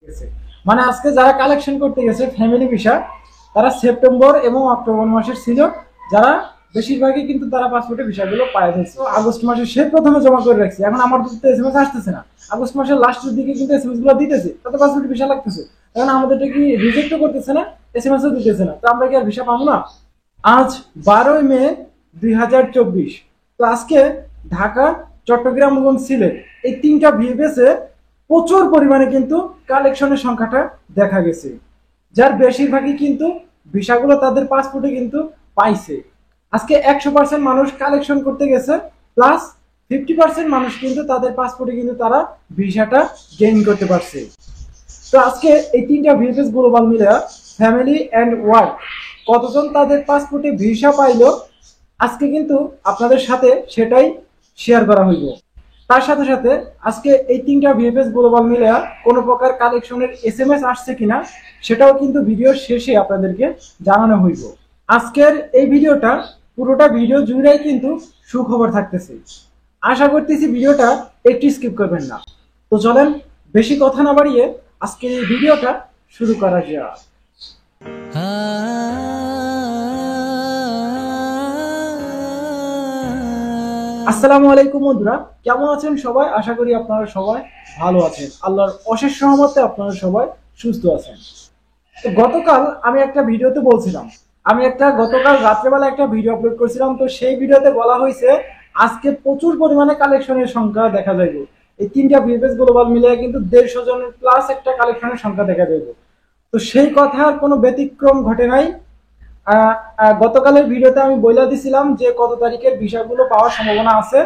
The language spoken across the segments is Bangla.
গেছে। মানে আজকে যারা কালেকশন করতে গেছে ফ্যামিলি ভিসা, তারা সেপ্টেম্বর এবং অক্টোবর মাসের ছিল, যারা বেশিরভাগই কিন্তু তারা পাসপোর্টের ভিসাগুলো পায় ফেলছে। আগস্ট মাসে সে প্রথমে জমা করে রাখছে, এখন আমার তো এসএমএস আসতেছে না। আগস্ট মাসের লাস্টের দিকে কিন্তু এসএমএস গুলো দিতেছে, তাতে পাসপোর্টের ভিসা লাগতেছে। এখন আমাদেরটা কি রিজেক্টও করতেছে না, এসএমএসও দিতেছে না, তো আমরা কি আর ভিসা পাবো না? আজ 12ই মে 2024। তো আজকে ঢাকা, চট্টগ্রাম এবং সিলেট এই তিনটা ভিএফএসে প্রচুর পরিমাণে কিন্তু কালেকশনের সংখ্যাটা দেখা গেছে, যার বেশিরভাগই কিন্তু ভিসাগুলো তাদের পাসপোর্টে কিন্তু পাইছে। আজকে 100% মানুষ কালেকশন করতে গেছে, প্লাস 50% মানুষ কিন্তু তাদের পাসপোর্টে কিন্তু তারা ভিসাটা গেইন করতে পারছে। তো আজকে এই তিনটা ভিএফএস গ্লোবাল মিলে ফ্যামিলি এন্ড ওয়ার্ক কতজন তাদের পাসপোর্টে ভিসা পাইলো, আজকে কিন্তু আপনাদের সাথে সেটাই শেয়ার করা হইব। তার সাথে সাথে আজকে এই তিনটা ভিএফএস গ্লোবাল মিলে কোনো প্রকার কালেকশনের এসএমএস আসছে কিনা সেটাও কিন্তু ভিডিও শেষে আপনাদেরকে জানানো হইব। আজকের এই ভিডিওটা পুরোটা ভিডিও জুড়েই কিন্তু সুখবর থাকতেছে। আশা করতেছি ভিডিওটা একটু স্কিপ করবেন না। তো চলেন বেশি কথা না বাড়িয়ে আজকের এই ভিডিওটা শুরু করা যাক। আসসালামু আলাইকুম বন্ধুরা, কেমন আছেন সবাই? আশা করি আপনারা সবাই ভালো আছেন। আল্লাহর অশেষ রহমতে আপনারা সবাই সুস্থ আছেন। তো গতকাল আমি একটা ভিডিওতে বলছিলাম, গতকাল রাত্রেবেলা একটা ভিডিও আপলোড করেছিলাম। তো সেই ভিডিওতে বলা হয়েছে আজকে প্রচুর পরিমাণে কালেকশনের সংখ্যা দেখা যাবে। এই তিনটা ভিএফএস গ্লোবাল মিলে কিন্তু 150 জনের প্লাস একটা কালেকশনের সংখ্যা দেখা যাবে। তো সেই কথার কোনো ব্যতিক্রম ঘটে নাই। গতকালের ভিডিওতে আমি বইলা দিছিলাম যে কত তারিখের ভিসাগুলো পাওয়ার সম্ভাবনা আছে,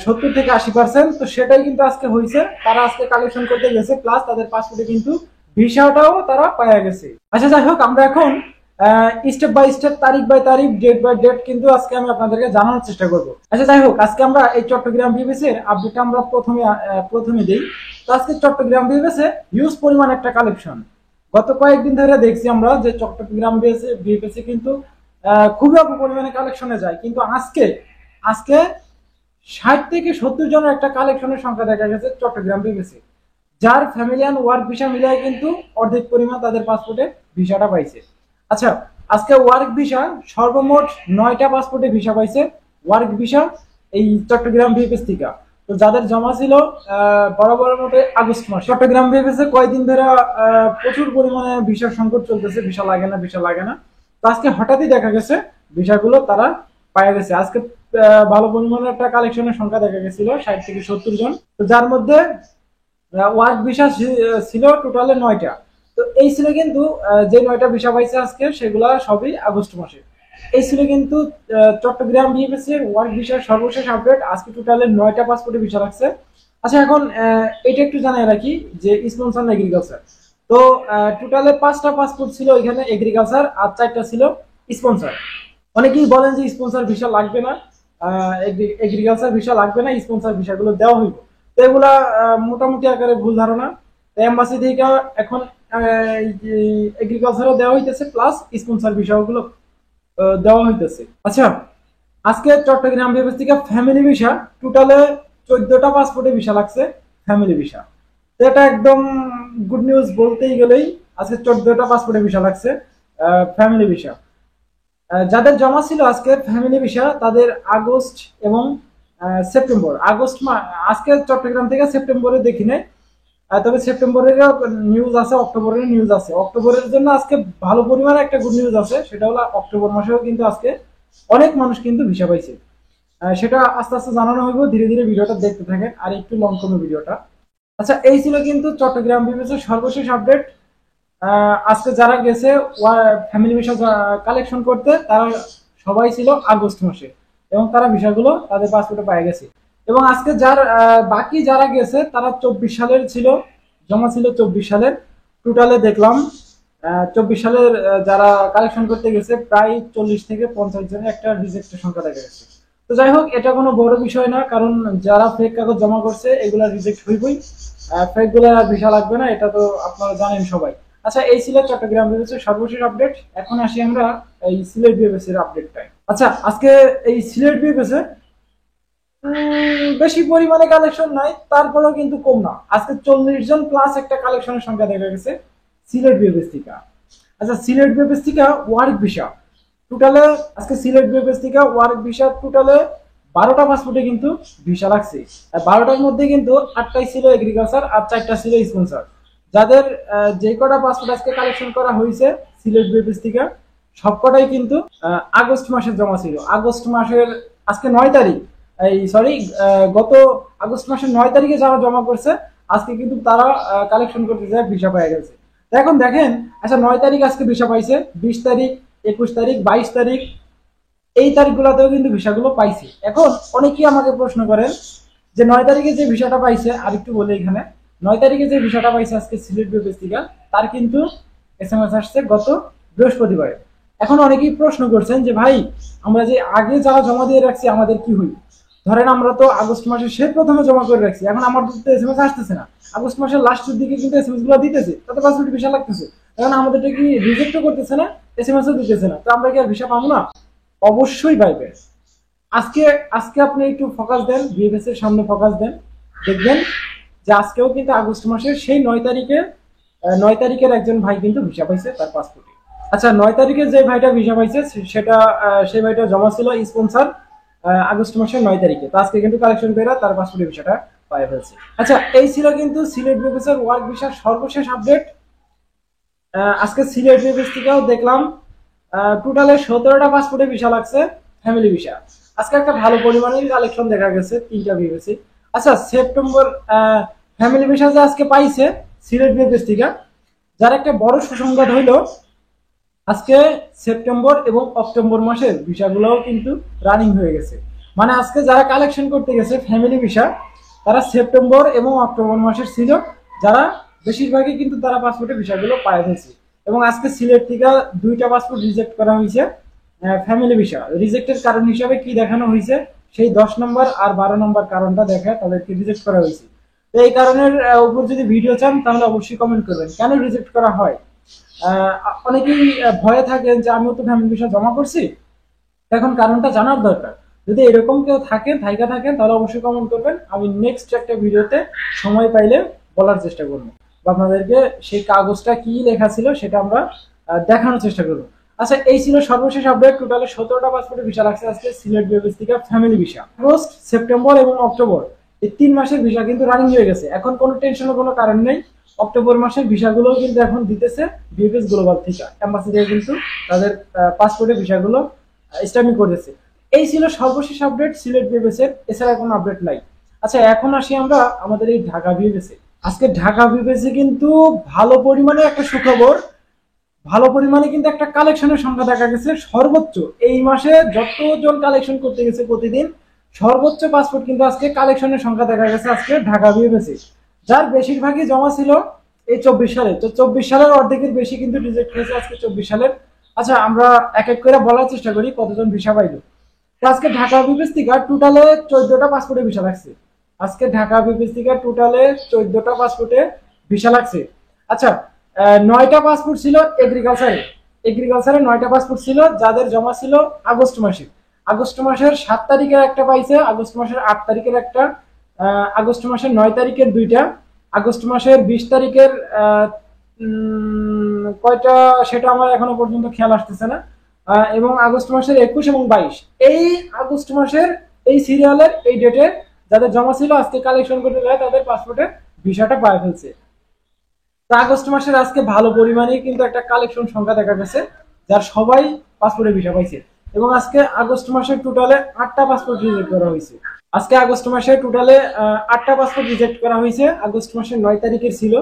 70 থেকে 80%। তো সেটাই কিন্তু আজকে হয়েছে, তারা আজকে কালেকশন করতে গেছে, প্লাস তাদের পাসপোর্টে কিন্তু ভিসাটাও তারা পাওয়া গেছে। আচ্ছা যাই হোক, আমরা এখন স্টেপ বাই স্টেপ, তারিখ বাই তারিখ, ডেট বাই ডেট কিন্তু আজকে আমি আপনাদেরকে জানানোর চেষ্টা করব। আচ্ছা যাই হোক, আজকে আমরা এই চট্টগ্রাম ভিএফএস এর আপডেটটা আমরা প্রথমে দিই। তো আজকে চট্টগ্রাম ভিএফএস এ হিউজ পরিমাণ একটা কালেকশন। গত কয়েকদিন ধরে দেখছি আমরা যে চট্টগ্রাম বিএফএসি কিন্তু খুবই অল্প পরিমাণে কালেকশনে যায়, কিন্তু আজকে আজকে 60 থেকে 70 জনের একটা কালেকশনের সংখ্যা দেখা গেছে চট্টগ্রাম বিএফএসি, যার ফ্যামিলি অ্যান্ড ওয়ার্ক ভিসা মিলিয়ে কিন্তু অর্ধেক পরিমাণ তাদের পাসপোর্টে ভিসাটা পাইছে। আচ্ছা, আজকে ওয়ার্ক ভিসা সর্বমোট 9টা পাসপোর্টে ভিসা পাইছে ওয়ার্ক ভিসা এই চট্টগ্রাম বিএফএস থেকে। তো যাদের জমা ছিল বরাবরের মতো আগস্ট মাস, চট্টগ্রাম বিএফএস এ কয়েকদিন ধরে প্রচুর পরিমাণে ভিসার সংকট চলতেছে, ভিসা লাগে না ভিসা লাগে না। তো আজকে হঠাৎই দেখা গেছে ভিসাগুলো তারা পাওয়া গেছে। আজকে ভালো পরিমাণে একটা কালেকশনের সংখ্যা দেখা গেছিল 60 থেকে 70 জন। তো যার মধ্যে ওয়ার্ক ভিসা ছিল টোটালে 9টা। তো এই ছিল কিন্তু যে 9টা ভিসা পাইছে আজকে, সেগুলা সবই আগস্ট মাসে। এই ছিল কিন্তু চট্টগ্রাম বিএফএস এর ওয়ার্ক ভিসার সর্বশেষ আপডেট। আজকে টোটালে 9টা পাসপোর্টে ভিসা লাগছে। আচ্ছা, এখন এটা একটু জানাই রাখি যে স্পন্সর এগ্রিকালচার। তো টোটালে 5টা পাসপোর্ট ছিল এখানে এগ্রিকালচার, আর 4টা ছিল স্পন্সর। অনেকেই বলেন যে স্পন্সর ভিসা লাগবে না, এগ্রিকালচার ভিসা লাগবে না, স্পন্সর ভিসাগুলো দেওয়া হইব। তো এগুলা মোটামুটি আকারে ভুল ধারণা। এম্বাসি থেকে এখন এগ্রিকালচারও দেওয়া হইতেছে, প্লাস স্পন্সর ভিসাগুলো দেওয়া হইতেছে। আচ্ছা, আজকে চট্টগ্রাম বিএফএস থেকে ফ্যামিলি ভিসা টোটালে 14টা পাসপোর্টে ভিসা লাগছে ফ্যামিলি ভিসা। তো এটা একদম গুড নিউজ বলতেই গেলেই, আজকে 14টা পাসপোর্টে ভিসা লাগছে ফ্যামিলি ভিসা। যাদের জমা ছিল আজকে ফ্যামিলি ভিসা, তাদের আগস্ট এবং সেপ্টেম্বর, আজকে চট্টগ্রাম থেকে সেপ্টেম্বরে দেখি নাই, তবে সেপ্টেম্বরের নিউজ আছে, অক্টোবরের নিউজ আছে। অক্টোবরের জন্য আজকে ভালো পরিমাণে একটা গুড নিউজ আছে, সেটা হলো অক্টোবর মাসেও কিন্তু আজকে অনেক মানুষ কিন্তু ভিসা পাইছে। সেটা আস্তে আস্তে জানানো হইব, ধীরে ধীরে ভিডিওটা দেখতে থাকেন, আর একটু লং করবো ভিডিওটা। আচ্ছা, এই ছিল কিন্তু চট্টগ্রাম বিএফএস সর্বশেষ আপডেট। আজকে যারা গেছে ফ্যামিলি ভিসা কালেকশন করতে, তারা সবাই ছিল আগস্ট মাসে, এবং তারা ভিসাগুলো তাদের পাসপোর্টে পায়ে গেছে। এবং আজকে বাকি যারা গেছে তারা 24 সালের ছিল, জমা ছিল 24 সালের। টোটালে দেখলাম 24 সালের যারা কালেকশন করতে গেছে প্রায় 40 থেকে 50 জনের একটা রিজেক্টের সংখ্যা দেখা গেছে। তো যাই হোক, এটা কোনো বড় বিষয় না, কারণ যারা ফেক কাগজ জমা করছে এগুলা রিজেক্ট হইবই, ফেক গুলা ভিসা লাগবে না, এটা তো আপনারা জানেন সবাই। আচ্ছা, এই ছিল চট্টগ্রাম বিএফএস এর সর্বশেষ আপডেট। এখন আসি আমরা এই সিলেট বিএফএস এর আপডেটটায়। আচ্ছা, আজকে এই সিলেট বিএফএস এ বেশি পরিমাণে কালেকশন নাই, তারপরেও কিন্তু কম না। আজকে 40 জন প্লাস একটা কালেকশনের সংখ্যা দেখা গেছে সিলেট বিএফএস থেকে। আচ্ছা, সিলেট বিএফএস থেকে ওয়ার্ক ভিসা টোটালে আজকে সিলেট বিএফএস থেকে ওয়ার্ক ভিসা টোটালে 12টা পাসপোর্টে কিন্তু ভিসা লাগছে। আর 12টার মধ্যে কিন্তু 8টাই ছিল এগ্রিকালচার আর 4টা ছিল স্পন্সর। যাদের যে কটা পাসপোর্ট আজকে কালেকশন করা হয়েছে সিলেট বিএফএস থেকে সবকটাই কিন্তু আগস্ট মাসের জমা ছিল। আগস্ট মাসের আজকে 9 তারিখ, এই সরি, গত আগস্ট মাসের 9 তারিখে যারা জমা করছে আজকে কিন্তু তারা কালেকশন করতে যায় ভিসা পেয়ে গেছে। তো এখন দেখেন, আচ্ছা 9 তারিখ আজকে ভিসা পাইছে, 20 তারিখ, 21 তারিখ, 22 তারিখ, এই তারিখগুলোতেও কিন্তু ভিসাগুলো পাইছে। এখন অনেকেই আমাকে প্রশ্ন করেন যে 9 তারিখে যে ভিসাটা পাইছে, আর একটু বলে এখানে 9 তারিখে যে ভিসাটা পাইছে আজকে সিলেট বিএফএস থেকে তার কিন্তু এসএমএস আসছে গত বৃহস্পতিবারে। এখন অনেকেই প্রশ্ন করছেন যে ভাই আমরা যে আগে যারা জমা দিয়ে রাখছি আমাদের কি হইল? ধরেন আমরা তো আগস্ট মাসে সে প্রথমে জমা করে রাখছি, এখন আমার তো এসএমএস আসতেছে না। আগস্ট মাসের লাস্টের দিকে কিন্তু এসএমএস গুলো দিতেছে, তাতে পাসপোর্ট ভিসা লাগতেছে, এখন আমাদেরটা কি রিজেক্টও করতেছে না, এসএমএসও দিতেছে না, তো আমরা কি আর ভিসা পাবো না? অবশ্যই পাইবে। আজকে আজকে আপনি একটু ফোকাস দেন, বিএফএস এর সামনে ফোকাস দেন, দেখবেন যে আজকেও কিন্তু আগস্ট মাসের সেই 9 তারিখে 9 তারিখের একজন ভাই কিন্তু ভিসা পাইছে তার পাসপোর্টে। আচ্ছা, 9 তারিখে যে ভাইটা ভিসা পাইছে সেটা সেই ভাইটা জমা ছিল স্পন্সর আগস্ট মাসের 9 তারিখে। তো আজকে কিন্তু কালেকশন করে তার পাসপোর্টের ভিসাটা পাই ফেলছে। আচ্ছা, এই ছিল কিন্তু সিলেট বিএফএস এর ওয়ার্ক ভিসার সর্বশেষ আপডেট। আজকে সিলেট বিএফএস থেকেও দেখলাম টোটালে 17টা পাসপোর্টে ভিসা লাগছে ফ্যামিলি ভিসা। আজকে একটা ভালো পরিমাণের কালেকশন দেখা গেছে 3টা বিএফএস। আচ্ছা, সেপ্টেম্বর ফ্যামিলি ভিসা যে আজকে পাইছে সিলেট বিএফএস থেকে, যার একটা বড় সুসংবাদ হইল আজকে সেপ্টেম্বর এবং অক্টোবর মাসের ভিসাগুলোও কিন্তু রানিং হয়ে গেছে। মানে আজকে যারা কালেকশন করতে গেছে ফ্যামিলি ভিসা তারা সেপ্টেম্বর এবং অক্টোবর মাসের ছিল, যারা বেশিরভাগই কিন্তু তারা পাসপোর্টের ভিসাগুলো পায় ফেলছে। এবং আজকে সিলেট থেকে 2টা পাসপোর্ট রিজেক্ট করা হয়েছে ফ্যামিলি ভিসা। রিজেক্টের কারণ হিসাবে কি দেখানো হয়েছে, সেই 10 নম্বর আর 12 নম্বর কারণটা দেখে তাদেরকে রিজেক্ট করা হয়েছে। তো এই কারণের উপর যদি ভিডিও চান তাহলে অবশ্যই কমেন্ট করবেন কেন রিজেক্ট করা হয়। অনেকেই ভয়ে থাকেন যে আমিও তো ফ্যামিলি ভিসা জমা করছি, এখন কারণটা জানার দরকার। যদি এরকম কেউ থাকেন তাহলে অবশ্যই কমেন্ট করবেন, আমি নেক্সট একটা ভিডিওতে সময় পাইলে বলার চেষ্টা করবো, বা আপনাদেরকে সেই কাগজটা কি লেখা ছিল সেটা আমরা দেখানোর চেষ্টা করবো। আচ্ছা, এই ছিল সর্বশেষ আপডেট। টোটালে 17টা পাসপোর্টের ভিসা লাগছে আজকে সিলেট বিএফএস থেকে ফ্যামিলি ভিসা। আগস্ট, সেপ্টেম্বর এবং অক্টোবর এই 3 মাসের ভিসা কিন্তু রানিং হয়ে গেছে। এখন কোনো টেনশনের কোনো কারণ নেই। অক্টোবর মাসের ভিসাগুলো কিন্তু এখন দিতেছে বিএফএস গ্লোবাল থেকে, এম্বাসি থেকে কিন্তু তাদের পাসপোর্টের ভিসাগুলো স্ট্যাম্পিং করেছে। এই ছিল সর্বশেষ আপডেট সিলেট বিএফএস এর, এছাড়া কোনো আপডেট নাই। আচ্ছা, এখন আসি আমরা আমাদের এই ঢাকা বিএফএস এ। আজকে ঢাকা বিএফএস এ কিন্তু ভালো পরিমাণে একটা সুখবর, ভালো পরিমাণে কিন্তু একটা কালেকশনের সংখ্যা দেখা গেছে সর্বোচ্চ। এই মাসে যতজন কালেকশন করতে গেছে প্রতিদিন সর্বোচ্চ পাসপোর্ট কিন্তু আজকে কালেকশনের সংখ্যা দেখা গেছে আজকে ঢাকা বিএফএস এ, যার বেশিরভাগই জমা ছিল এই 24 সালে। তো 24 সালের অর্ধেকের বেশি কিন্তু রিজেক্ট হয়েছে আজকে 24 সালের। আচ্ছা, আমরা এক এক করে বলার চেষ্টা করি কতজন ভিসা পাইলো। তো আজকে ঢাকা বিএফএস থেকে টোটালে 14টা পাসপোর্টে ভিসা লাগছে। আজকে ঢাকা বিএফএস থেকে টোটালে 14টা পাসপোর্টে ভিসা লাগছে। আচ্ছা, 9টা পাসপোর্ট ছিল এগ্রিকালচারে 9টা পাসপোর্ট ছিল, যাদের জমা ছিল আগস্ট মাসে। আগস্ট মাসের 7 তারিখের একটা পাইছে, আগস্ট মাসের 8 তারিখের একটা, আগস্ট মাসের 9 তারিখের 2টা, আগস্ট মাসের 20 তারিখের কয়টা সেটা আমার এখনো পর্যন্ত খেয়াল আসতেছে না, এবং আগস্ট মাসের 21 এবং 22, এই আগস্ট মাসের এই সিরিয়ালের এই ডেটে যাদের জমা ছিল আজকে কালেকশন করতে যায় তাদের পাসপোর্টে ভিসাটা পায় ফেলছে। তো আগস্ট মাসের আজকে ভালো পরিমাণে কিন্তু একটা কালেকশন সংখ্যা দেখা গেছে, যার সবাই পাসপোর্টে ভিসা পাইছে। এবং আজকে আগস্ট মাসের টোটালে 8টা পাসপোর্ট রিজেক্ট করা হয়েছে। আজকে আগস্ট মাসে টোটালে 8টা পাসপোর্ট রিজেক্ট করা হয়েছে। আগস্ট মাসের 9 তারিখের ছিল,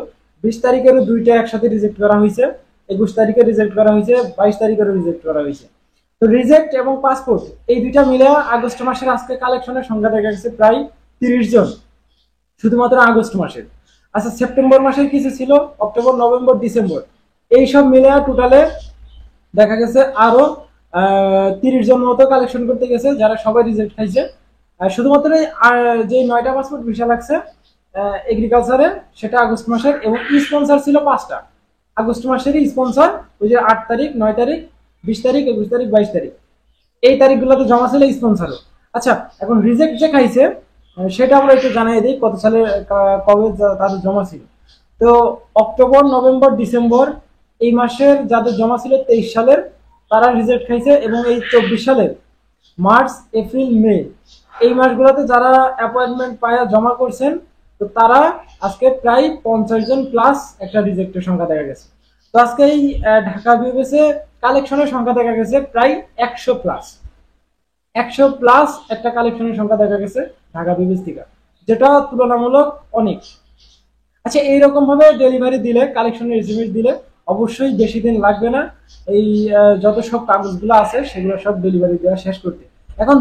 20 তারিখেরও 2টা একসাথে রিজেক্ট করা হয়েছে, 21 তারিখে রিজেক্ট করা হয়েছে, 22 তারিখেরও রিজেক্ট করা হয়েছে। তো রিজেক্ট এবং পাসপোর্ট এই দুইটা মিলে আগস্ট মাসের আজকে কালেকশনের সংখ্যা দেখা গেছে প্রায় 30 জন, শুধুমাত্র আগস্ট মাসের। আচ্ছা, সেপ্টেম্বর মাসের কিছু ছিল, অক্টোবর, নভেম্বর, ডিসেম্বর, এই সব মিলে টোটালে দেখা গেছে আরো 30 জন মতো কালেকশন করতে গেছে, যারা সবাই রিজেক্ট খাইছে। শুধুমাত্র যে 9টা পাসপোর্ট ভিসা লাগছে এগ্রিকালচারে সেটা আগস্ট মাসের, এবং স্পন্সর ছিল 5টা আগস্ট মাসেরই স্পন্সর, ওই যে 8 তারিখ, 9 তারিখ, 20 তারিখ, 21 তারিখ, 22 তারিখ, এই তারিখগুলোতে জমা ছিল স্পন্সরও। আচ্ছা, এখন রিজেক্ট যে খাইছে সেটা আমরা একটু জানাই দিই কত সালে কবে তাদের জমা ছিল। তো অক্টোবর, নভেম্বর, ডিসেম্বর এই মাসের যাদের জমা ছিল 23 সালের তারা রিজেক্ট খাইছে, এবং এই 24 সালের মার্চ, এপ্রিল, মে এই মাসগুলোতে যারা অ্যাপয়েন্টমেন্ট পায়া জমা করছেন, তো তারা আজকে প্রায় 50 জন প্লাস একটা রিজেক্টের সংখ্যা দেখা গেছে। তো আজকে এই ঢাকা বিএফএস এ কালেকশনের সংখ্যা দেখা গেছে প্রায় 100 প্লাস। 100 প্লাস একটা কালেকশনের সংখ্যা দেখা গেছে ঢাকা বিএফএস থেকে, যেটা তুলনামূলক অনেক। আচ্ছা, এইরকম ভাবে ডেলিভারি দিলে, কালেকশনের এসএমএস দিলে অবশ্যই বেশি দিন লাগবে না এই যত সব কাগজগুলো আছে সেগুলো সব ডেলিভারি দেওয়া শেষ করতে। এখন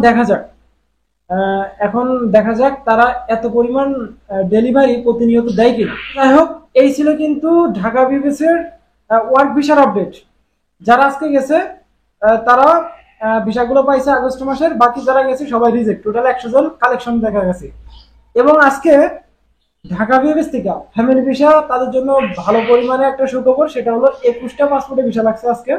দেখা যাক তারা এত পরিমাণ ডেলিভারি প্রতিনিয়ত দেয় কিনা। যাই হোক, এই ছিল কিন্তু ঢাকা বিএফএস এর ওয়ার্ক ভিসার আপডেট। যারা আজকে গেছে তারা ভিসাগুলো পাইছে আগস্ট মাসের, বাকি যারা গেছে সবাই রিজেক্ট। টোটাল 100 জন কালেকশন দেখা গেছে। এবং আজকে ঢাকা বিএফএস থেকে ফ্যামিলি ভিসা তাদের জন্য ভালো পরিমাণে একটা সুখবর, সেটা হলো 21টা পাসপোর্টে ভিসা লাগছে আজকে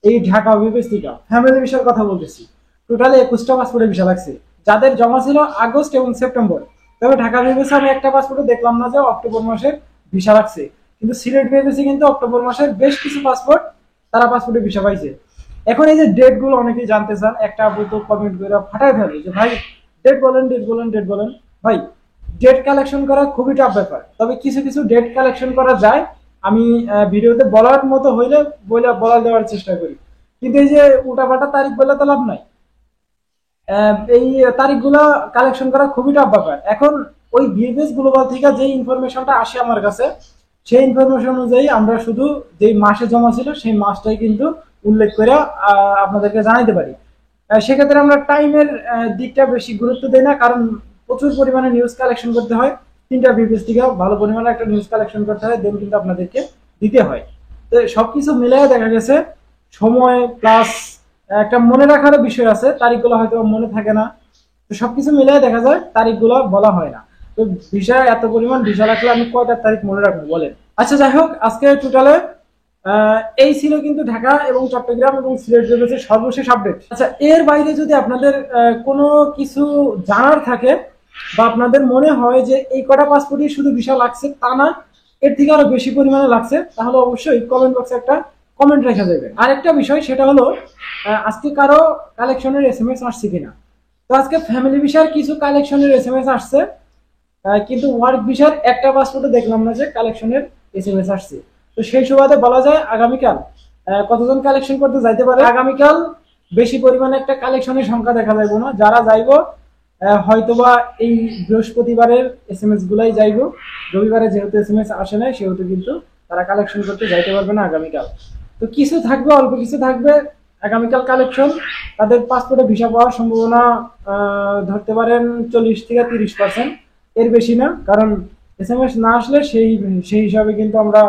এই ঢাকা বিএফএস থেকে। ফ্যামিলি ভিসার কথা বলতেছি, টোটালি 21টা পাসপোর্টে ভিসা লাগছে যাদের জমা ছিল আগস্ট এবং সেপ্টেম্বর। তবে ঢাকা বিএফএস আমি একটা পাসপোর্টে দেখলাম না যে অক্টোবর মাসের ভিসা লাগছে, কিন্তু সিলেট বিএফএস কিন্তু অক্টোবর মাসের বেশ কিছু পাসপোর্ট তারা পাসপোর্টে ভিসা পাইছে। এখন এই যে ডেট গুলো অনেকেই জানতে চান, একটা আপু তো কমেন্ট করে ফাটাই ফেলে যে ভাই ডেট বলেন, ডেট বলেন, ডেট বলেন। ভাই, ডেট কালেকশন করা খুবই টাফ ব্যাপার, তবে কিছু কিছু ডেট কালেকশন করা যায়। আমি ভিডিওতে বলার মতো হইলে বলা দেওয়ার চেষ্টা করি, কিন্তু এই যে উল্টাপাল্টা তারিখ বলে তো লাভ নাই। এই তারিখগুলো কালেকশন করা খুবই টাফ ব্যাপার। এখন ওই বিএফএস গ্লোবাল থেকে যে ইনফরমেশনটা আসে আমার কাছে, সেই ইনফরমেশন অনুযায়ী আমরা শুধু যেই মাসে জমা ছিল সেই মাসটাই কিন্তু উল্লেখ করে আপনাদেরকে জানাইতে পারি। সেক্ষেত্রে আমরা টাইমের দিকটা বেশি গুরুত্ব দিই না, কারণ প্রচুর পরিমাণে নিউজ কালেকশন করতে হয়। 3টা বিএফএস থেকে ভালো পরিমাণে একটা নিউজ কালেকশন করতে হয়, দেন কিন্তু আপনাদেরকে দিতে হয়। তো সবকিছু মিলিয়ে দেখা গেছে সময় প্লাস একটা মনে রাখার বিষয় আছে, তারিখগুলো হয়তো মনে থাকে না। তো সবকিছু মিলিয়ে দেখা যায় তারিখগুলো বলা হয় না। তো ভিসা এত পরিমাণ ভিসা রাখলে আমি কয়টা তারিখ মনে রাখবো বলেন? আচ্ছা, যাই হোক, আজকে টোটালে এই ছিল কিন্তু ঢাকা এবং চট্টগ্রাম এবং সিলেট বিভাগের সর্বশেষ আপডেট। আচ্ছা, এর বাইরে যদি আপনাদের কোনো কিছু জানার থাকে বা আপনাদের মনে হয় যে এই কটা পাসপোর্টই শুধু ভিসা লাগছে তা না, এর থেকে আরো বেশি পরিমাণে লাগছে, তাহলে অবশ্যই কমেন্ট বক্সে একটা কমেন্ট রেখে যাবে। আরেকটা বিষয়, সেটা হলো আজকে কারো কালেকশনের এসএমএস আসছে কিনা। তো আজকে ফ্যামিলি ভিসার কিছু কালেকশনের এসএমএস আসছে, কিন্তু ওয়ার্ক ভিসার একটা পাসপোর্টে দেখলাম না যে কালেকশনের এসএমএস আসছে। তো সেই সুবাদে বলা যায় আগামীকাল কতজন কালেকশন করতে যাইতে পারে। আগামীকাল বেশি পরিমাণে একটা কালেকশনের সংখ্যা দেখা যাইব না, যারা যাইব হয়তোবা এই বৃহস্পতিবারের এসএমএস গুলাই যাইব। রবিবারে যেহেতু এসএমএস আসে নাই, সেহেতু কিন্তু তারা কালেকশন করতে যাইতে পারবে না আগামীকাল। তো কিছু থাকবে, অল্প কিছু থাকবে আগামীকাল কালেকশন। তাদের পাসপোর্টে ভিসা পাওয়ার সম্ভাবনা ধরতে পারেন 40 থেকে 30%, এর বেশি না, কারণ এসএমএস না আসলে সেই হিসাবে কিন্তু আমরা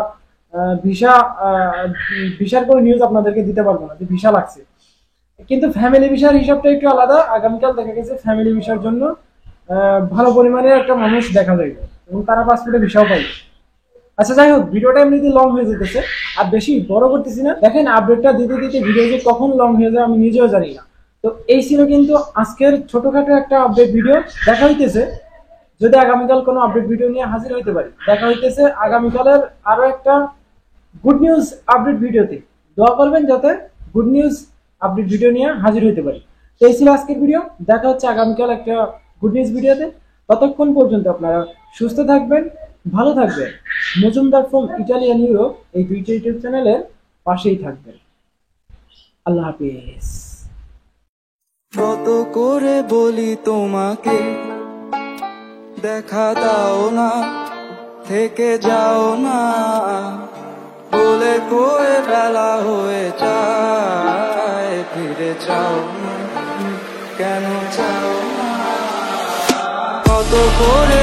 ভিসার কোনো নিউজ আপনাদেরকে দিতে পারবো না যে ভিসা লাগছে। কিন্তু ফ্যামিলি ভিসার হিসাবটা একটু আলাদা। আগামীকাল দেখা গেছে ফ্যামিলি ভিসার জন্য ভালো পরিমাণে একটা মানুষ দেখা যাবে এবং তারা পাসপোর্টে ভিসাও পাইবে। আচ্ছা, যাই হোক, ভিডিওটা এমনিতে লং হয়ে যেতেছে, আর বেশি বড় করতেছি না। দেখেন, আপডেটটা দিতে দিতে ভিডিও যে কখন লং হয়ে যায় আমি নিজেও জানি না। তো এই ছিল কিন্তু আজকের ছোটখাটো একটা আপডেট ভিডিও। দেখা হইতেছে যদি আগামীকাল কোনো আপডেট ভিডিও নিয়ে হাজির হইতে পারি। দেখা হইতেছে আগামীকালের আরো একটা গুড নিউজ আপডেট ভিডিওতে। দোয়া করবেন যাতে গুড নিউজ আপডেট ভিডিও নিয়ে হাজির হইতে পারি। তো এই ছিল আজকের ভিডিও। দেখা হচ্ছে আগামীকাল একটা গুড নিউজ ভিডিওতে। ততক্ষণ পর্যন্ত আপনারা সুস্থ থাকবেন, ভালো থাকবেন। মজুমদার ফ্রম ইটালিয়ান ইউরোপ এই দুইটা ইউটিউব চ্যানেলের পাশেই থাকবেন। আল্লাহ হাফিজ। কত করে বলি তোমাকে দেখা দাও না, থেকে যাও না, বলে কয়ে বেলা হয়ে যায়, ফিরে যাও না, কেন যাও না? কত করে